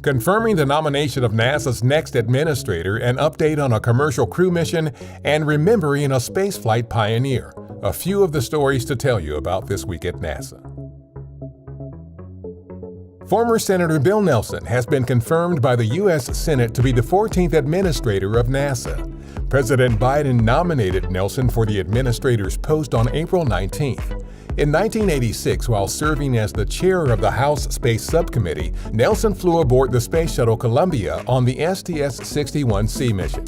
confirming the nomination of NASA's next administrator, an update on a commercial crew mission, and remembering a spaceflight pioneer. A few of the stories to tell you about this week at NASA. Former Senator Bill Nelson has been confirmed by the U.S. Senate to be the 14th administrator of NASA. President Biden nominated Nelson for the administrator's post on April 19th. In 1986, while serving as the chair of the House Space Subcommittee, Nelson flew aboard the Space Shuttle Columbia on the STS-61C mission.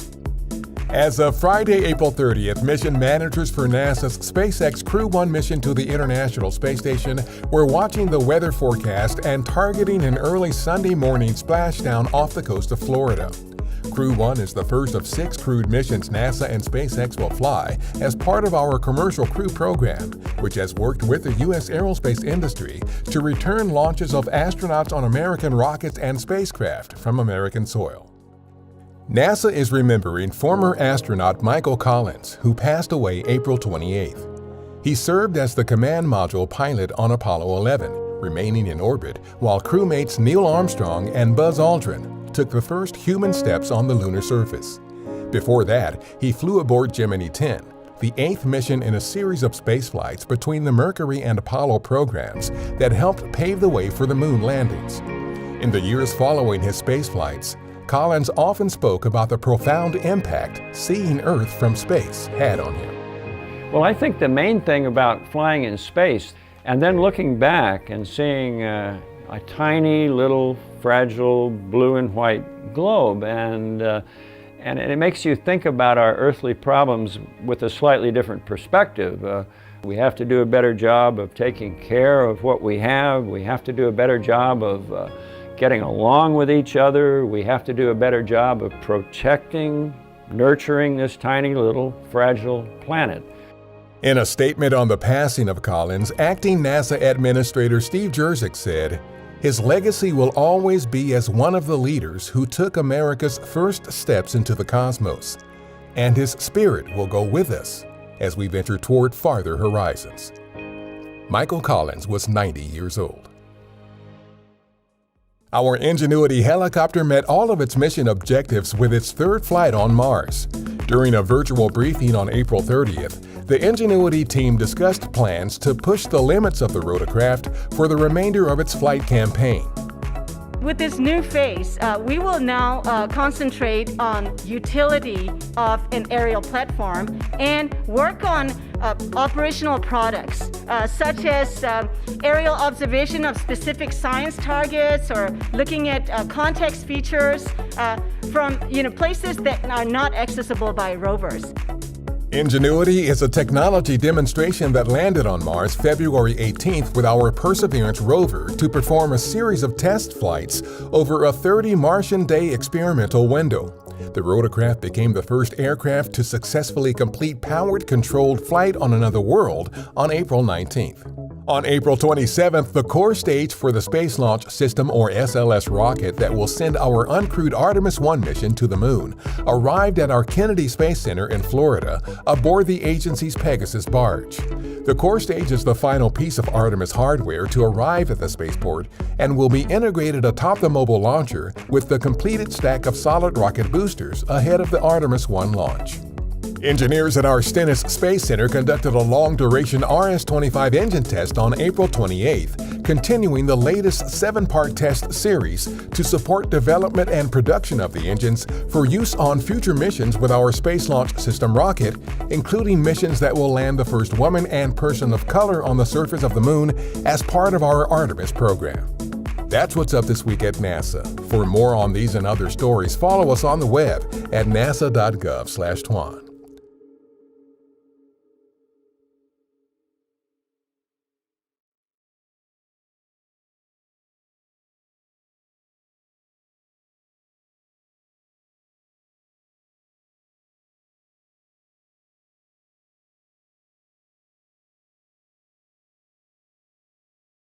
As of Friday, April 30th, mission managers for NASA's SpaceX Crew 1 mission to the International Space Station were watching the weather forecast and targeting an early Sunday morning splashdown off the coast of Florida. Crew 1 is the first of 6 crewed missions NASA and SpaceX will fly as part of our Commercial Crew program, which has worked with the U.S. aerospace industry to return launches of astronauts on American rockets and spacecraft from American soil. NASA is remembering former astronaut Michael Collins, who passed away April 28th. He served as the command module pilot on Apollo 11, remaining in orbit, while crewmates Neil Armstrong and Buzz Aldrin took the first human steps on the lunar surface. Before that, he flew aboard Gemini 10, the 8th mission in a series of spaceflights between the Mercury and Apollo programs that helped pave the way for the moon landings. In the years following his spaceflights, Collins often spoke about the profound impact seeing Earth from space had on him. Well, I think the main thing about flying in space and then looking back and seeing a tiny little fragile blue and white globe and it makes you think about our earthly problems with a slightly different perspective. We have to do a better job of taking care of what we have. We have to do a better job of getting along with each other. We have to do a better job of protecting, nurturing this tiny little fragile planet. In a statement on the passing of Collins, acting NASA Administrator Steve Jurczyk said, "His legacy will always be as one of the leaders who took America's first steps into the cosmos, and his spirit will go with us as we venture toward farther horizons." Michael Collins was 90 years old. Our Ingenuity helicopter met all of its mission objectives with its third flight on Mars. During a virtual briefing on April 30th, the Ingenuity team discussed plans to push the limits of the rotorcraft for the remainder of its flight campaign. With this new phase, we will now concentrate on utility of an aerial platform and work on operational products, such as aerial observation of specific science targets or looking at context features from places that are not accessible by rovers. Ingenuity is a technology demonstration that landed on Mars February 18th with our Perseverance rover to perform a series of test flights over a 30 Martian day experimental window. The rotorcraft became the first aircraft to successfully complete powered controlled flight on another world on April 19th. On April 27th, the core stage for the Space Launch System, or SLS rocket that will send our uncrewed Artemis 1 mission to the Moon, arrived at our Kennedy Space Center in Florida aboard the agency's Pegasus barge. The core stage is the final piece of Artemis hardware to arrive at the spaceport and will be integrated atop the mobile launcher with the completed stack of solid rocket boosters ahead of the Artemis 1 launch. Engineers at our Stennis Space Center conducted a long-duration RS-25 engine test on April 28th, continuing the latest 7-part test series to support development and production of the engines for use on future missions with our Space Launch System rocket, including missions that will land the first woman and person of color on the surface of the Moon as part of our Artemis program. That's what's up this week at NASA. For more on these and other stories, follow us on the web at nasa.gov/twan.